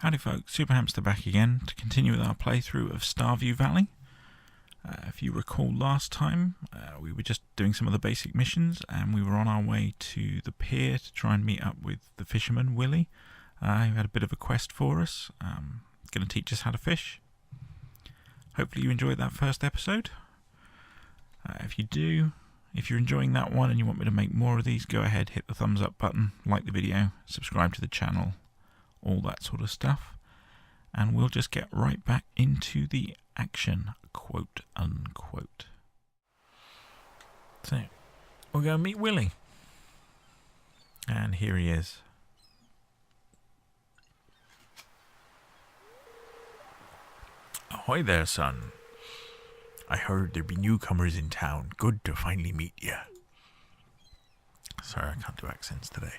Howdy folks, Super Hamster back again to continue with our playthrough of Stardew Valley. If you recall last time, we were just doing some of the basic missions and we were on our way to the pier to try and meet up with the fisherman, Willie, who had a bit of a quest for us, going to teach us how to fish. Hopefully you enjoyed that first episode. If you do, if you're enjoying that one and you want me to make more of these, go ahead, hit the thumbs up button, like the video, subscribe to the channel, all that sort of stuff, and we'll just get right back into the action, quote unquote. So, we're going to meet Willie, and here he is. Ahoy there, son. I heard there'd be newcomers in town. Good to finally meet you. Sorry, I can't do accents today.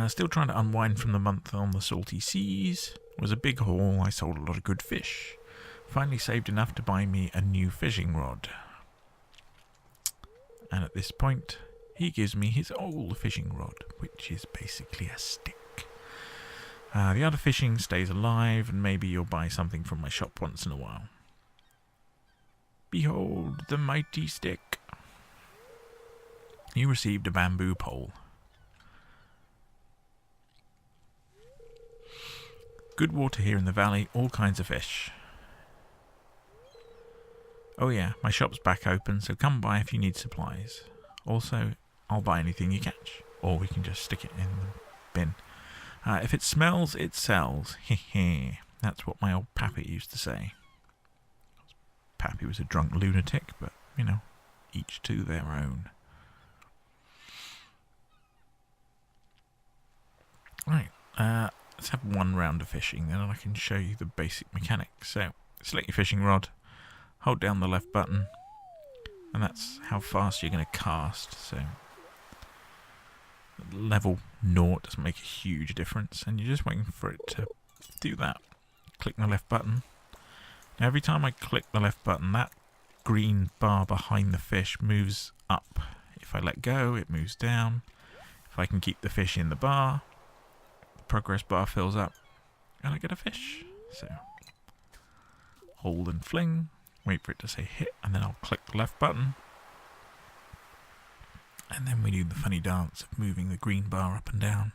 Still trying to unwind from the month on the salty seas. It was a big haul. I sold a lot of good fish. Finally saved enough to buy me a new fishing rod. And at this point, he gives me his old fishing rod, which is basically a stick. The other fishing stays alive, and maybe you'll buy something from my shop once in a while. Behold the mighty stick. You received a bamboo pole. Good water here in the valley, all kinds of fish. Oh yeah, my shop's back open, so come by if you need supplies. Also, I'll buy anything you catch, or we can just stick it in the bin. If it smells, it sells. Hehe. That's what my old pappy used to say. Pappy was a drunk lunatic, but, you know, each to their own. Right, let's have one round of fishing, then I can show you the basic mechanics. So, select your fishing rod, hold down the left button, and that's how fast you're going to cast. So, level 0 doesn't make a huge difference, and you're just waiting for it to do that. Click the left button. Now, every time I click the left button, that green bar behind the fish moves up. If I let go, it moves down. If I can keep the fish in the bar, progress bar fills up and I get a fish. So hold and fling, wait for it to say hit, and then I'll click the left button, and then we do the funny dance of moving the green bar up and down,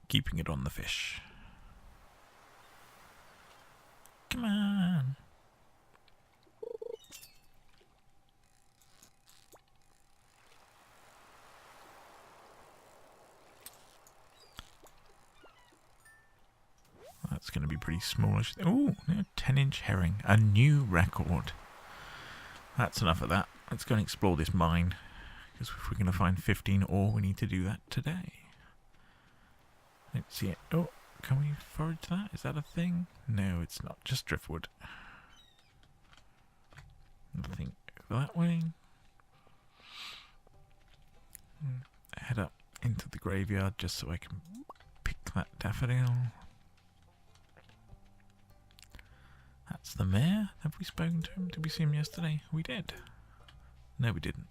keeping it on the fish. Come on. That's going to be pretty smallish. Oh, 10-inch herring. A new record. That's enough of that. Let's go and explore this mine. Because if we're going to find 15 ore, we need to do that today. Let's see it. Oh, can we forage that? Is that a thing? No, it's not. Just driftwood. Nothing that way. Head up into the graveyard just so I can pick that daffodil. That's the mayor. Have we spoken to him? Did we see him yesterday? We did. No, we didn't.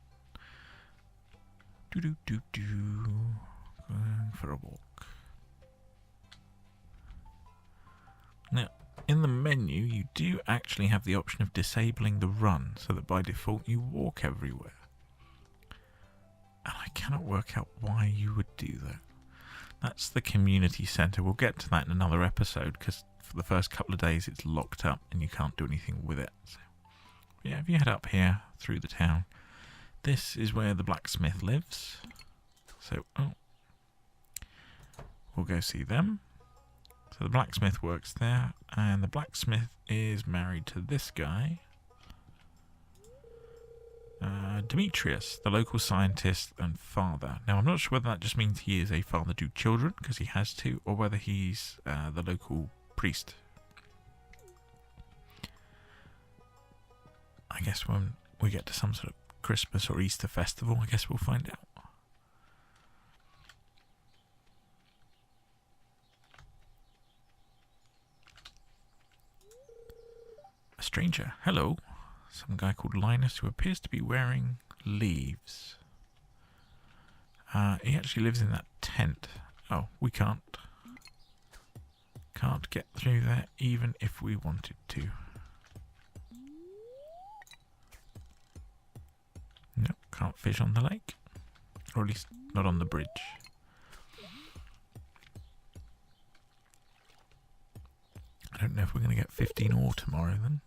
Going for a walk. Now, in the menu, you do actually have the option of disabling the run, so that by default you walk everywhere. And I cannot work out why you would do that. That's the community centre. We'll get to that in another episode, because for the first couple of days it's locked up and you can't do anything with it. So, yeah, if you head up here through the town, this is where the blacksmith lives. So, we'll go see them. So the blacksmith works there, and the blacksmith is married to this guy, Demetrius, the local scientist and father. Now, I'm not sure whether that just means he is a father to children, because he has to, or whether he's the local priest. I guess when we get to some sort of Christmas or Easter festival, I guess we'll find out. A stranger. Hello. Some guy called Linus who appears to be wearing leaves. He actually lives in that tent. Oh, we can't. Can't get through there even if we wanted to. Nope, can't fish on the lake. Or at least not on the bridge. I don't know if we're going to get 15 ore tomorrow then.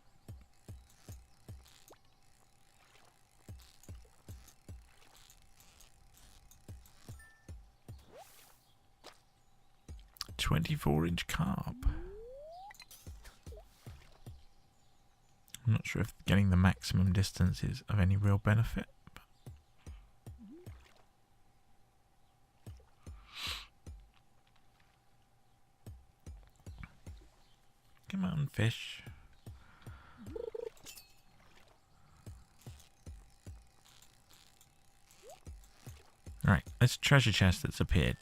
"24-inch carp." I'm not sure if getting the maximum distance is of any real benefit. Come on, fish. Right, this treasure chest that's appeared.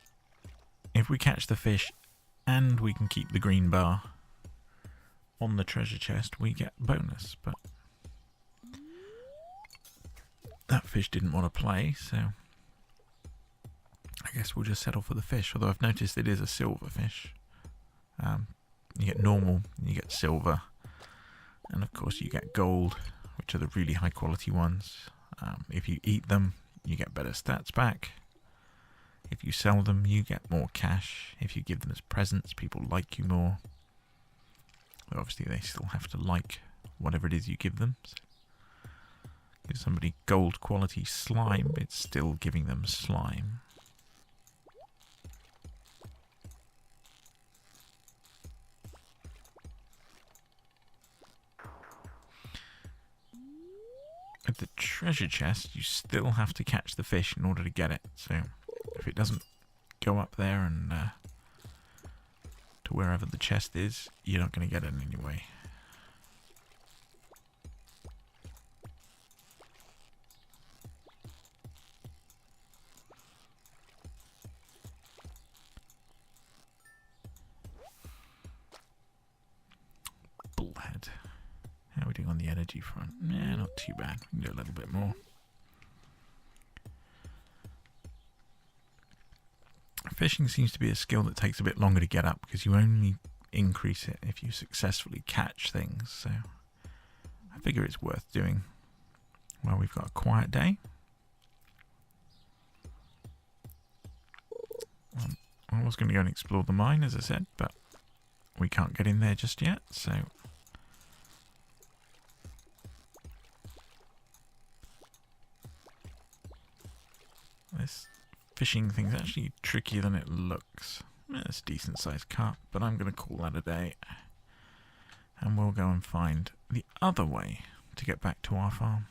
If we catch the fish and we can keep the green bar on the treasure chest, we get bonus, but that fish didn't want to play, so I guess we'll just settle for the fish, although I've noticed it is a silver fish. You get normal, you get silver, and of course you get gold, which are the really high quality ones. If you eat them, you get better stats back. If you sell them, you get more cash. If you give them as presents, people like you more. But obviously they still have to like whatever it is you give them. So give somebody gold quality slime, it's still giving them slime. With the treasure chest, you still have to catch the fish in order to get it. So if it doesn't go up there and to wherever the chest is, you're not going to get it anyway. Bullhead. How are we doing on the energy front? Yeah, not too bad. We can do a little bit more. Fishing seems to be a skill that takes a bit longer to get up because you only increase it if you successfully catch things. So I figure it's worth doing while we've got a quiet day. I was going to go and explore the mine, as I said, but we can't get in there just yet, so this fishing thing's actually trickier than it looks. It's a decent sized carp, but I'm going to call that a day. And we'll go and find the other way to get back to our farm,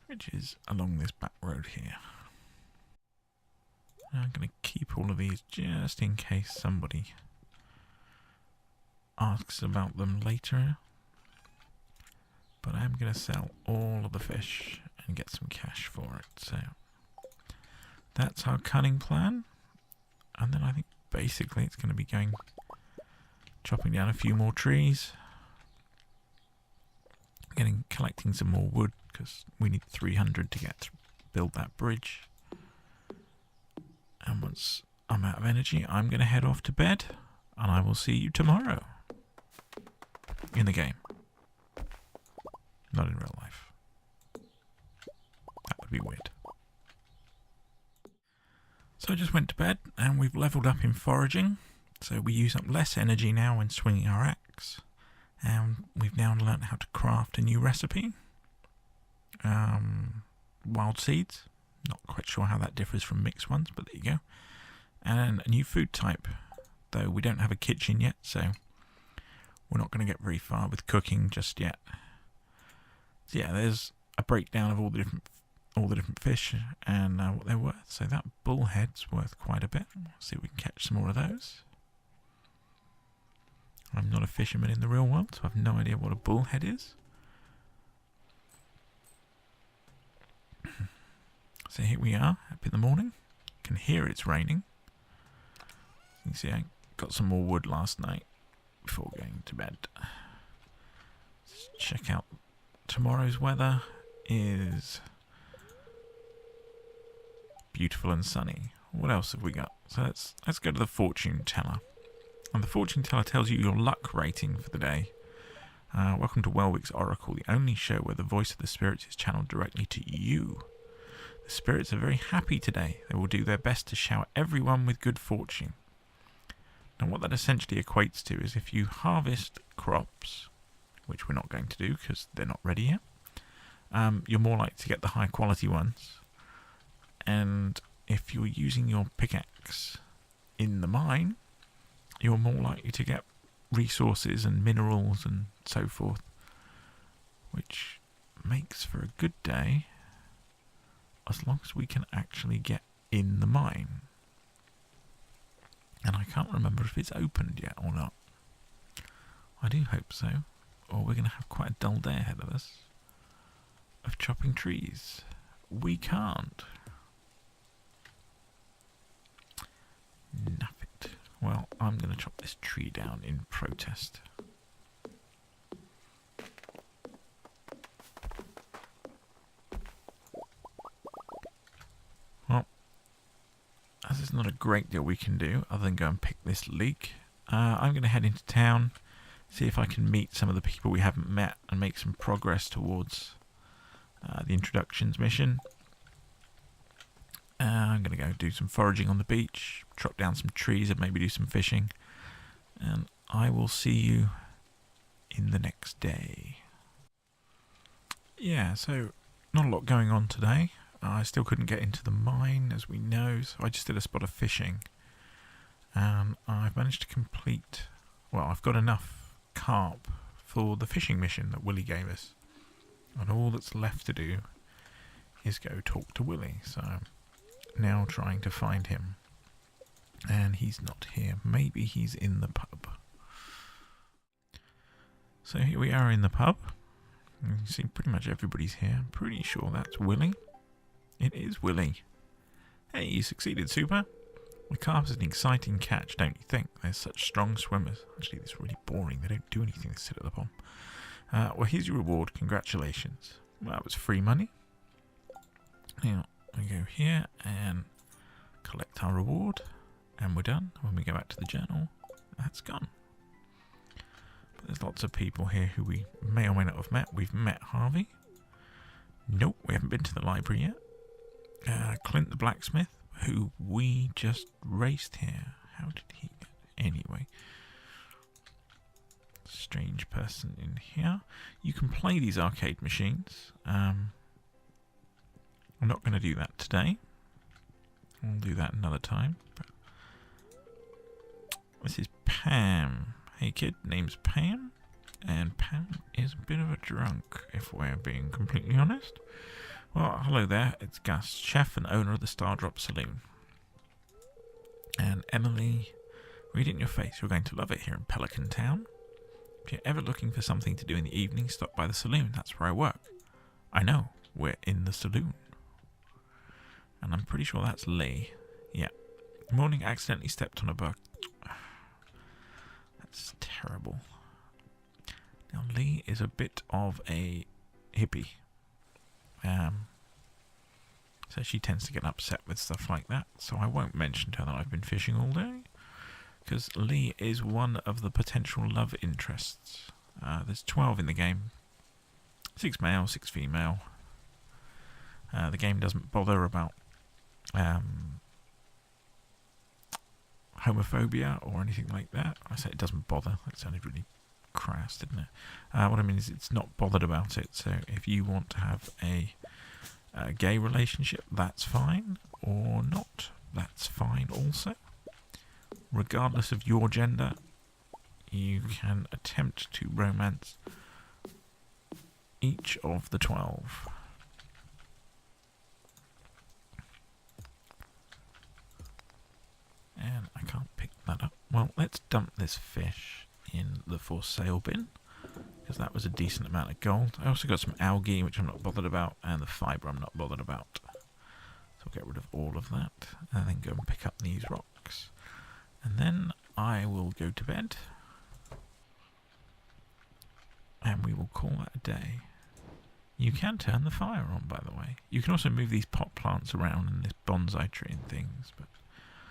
which is along this back road here. I'm going to keep all of these just in case somebody asks about them later. But I'm going to sell all of the fish and get some cash for it. So that's our cunning plan. And then I think basically it's going to be chopping down a few more trees, collecting some more wood because we need 300 to build that bridge. And once I'm out of energy, I'm going to head off to bed, and I will see you tomorrow in the game. Not in real life. That would be weird. So I just went to bed, and we've leveled up in foraging. So we use up less energy now when swinging our axe. And we've now learnt how to craft a new recipe. Wild seeds. Not quite sure how that differs from mixed ones, but there you go. And a new food type, though we don't have a kitchen yet, so we're not going to get very far with cooking just yet. So yeah, there's a breakdown of all the different fish and what they're worth. So that bullhead's worth quite a bit. Let's see if we can catch some more of those. I'm not a fisherman in the real world, so I have no idea what a bullhead is. So here we are, up in the morning. You can hear it's raining. You can see I got some more wood last night before going to bed. Let's check out tomorrow's weather. Is beautiful and sunny. What else have we got? So let's go to the fortune teller. And the fortune teller tells you your luck rating for the day. Welcome to Welwick's Oracle, the only show where the voice of the spirits is channeled directly to you. The spirits are very happy today. They will do their best to shower everyone with good fortune. Now what that essentially equates to is if you harvest crops, which we're not going to do because they're not ready yet, you're more likely to get the high quality ones. And if you're using your pickaxe in the mine, you're more likely to get resources and minerals and so forth, which makes for a good day as long as we can actually get in the mine. And I can't remember if it's opened yet or not. I do hope so, or we're going to have quite a dull day ahead of us of chopping trees. We can't. Naff it. Well, I'm going to chop this tree down in protest. Well, as there's not a great deal we can do other than go and pick this leek, I'm going to head into town, see if I can meet some of the people we haven't met and make some progress towards the introductions mission. I'm going to go do some foraging on the beach, chop down some trees and maybe do some fishing. And I will see you in the next day. Yeah, so not a lot going on today. I still couldn't get into the mine, as we know, so I just did a spot of fishing. And I've managed to complete... Well, I've got enough carp for the fishing mission that Willie gave us. And all that's left to do is go talk to Willie, so... now trying to find him, and he's not here. Maybe he's in the pub. So here we are in the pub. You can see pretty much everybody's here. I'm pretty sure that's Willie. It is Willie. Hey, you succeeded, Supa. The carp is an exciting catch, don't you think? They're such strong swimmers. Actually, it's really boring. They don't do anything. They sit at the bottom. Well, here's your reward. Congratulations. Well, that was free money. Now, we go here and collect our reward, and we're done. When we go back to the journal, that's gone. But there's lots of people here who we may or may not have met. We've met Harvey. Nope, we haven't been to the library yet. Clint the blacksmith, who we just raced here. How did he get? Anyway. Strange person in here. You can play these arcade machines. I'm not going to do that today. I'll do that another time. But this is Pam. Hey kid, name's Pam. And Pam is a bit of a drunk, if we're being completely honest. Well, hello there. It's Gus, chef and owner of the Stardrop Saloon. And Emily, read it in your face. You're going to love it here in Pelican Town. If you're ever looking for something to do in the evening, stop by the saloon. That's where I work. I know. We're in the saloon. And I'm pretty sure that's Lee. Yeah. Morning, accidentally stepped on a bug. That's terrible. Now, Lee is a bit of a hippie. So she tends to get upset with stuff like that. So I won't mention to her that I've been fishing all day. Because Lee is one of the potential love interests. There's 12 in the game. 6 male, 6 female. The game doesn't bother about homophobia or anything like that. I say it doesn't bother. That sounded really crass, didn't it? What I mean is it's not bothered about it. So if you want to have a gay relationship, that's fine. Or not, that's fine also. Regardless of your gender, you can attempt to romance each of the 12. And I can't pick that up. Well, let's dump this fish in the for sale bin, because that was a decent amount of gold. I also got some algae, which I'm not bothered about, and the fibre I'm not bothered about. So I'll get rid of all of that, and then go and pick up these rocks. And then I will go to bed, and we will call that a day. You can turn the fire on, by the way. You can also move these pot plants around and this bonsai tree and things, but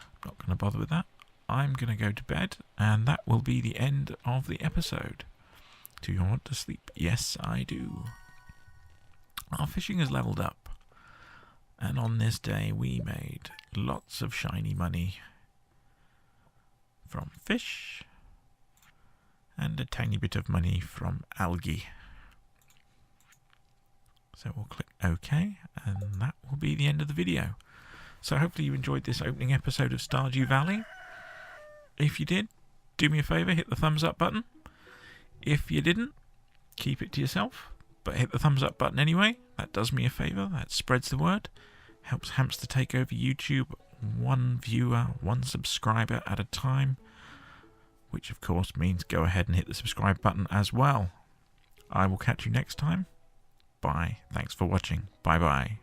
I'm not going to bother with that. I'm going to go to bed, And that will be the end of the episode. Do you want to sleep? Yes, I do. Our fishing has leveled up. And on this day we made lots of shiny money from fish and a tiny bit of money from algae. So we'll click OK, and that will be the end of the video. So hopefully you enjoyed this opening episode of Stardew Valley. If you did, do me a favour, hit the thumbs up button. If you didn't, keep it to yourself, but hit the thumbs up button anyway. That does me a favour, that spreads the word. Helps Hamsta take over YouTube, one viewer, one subscriber at a time. Which of course means go ahead and hit the subscribe button as well. I will catch you next time. Bye. Thanks for watching. Bye bye.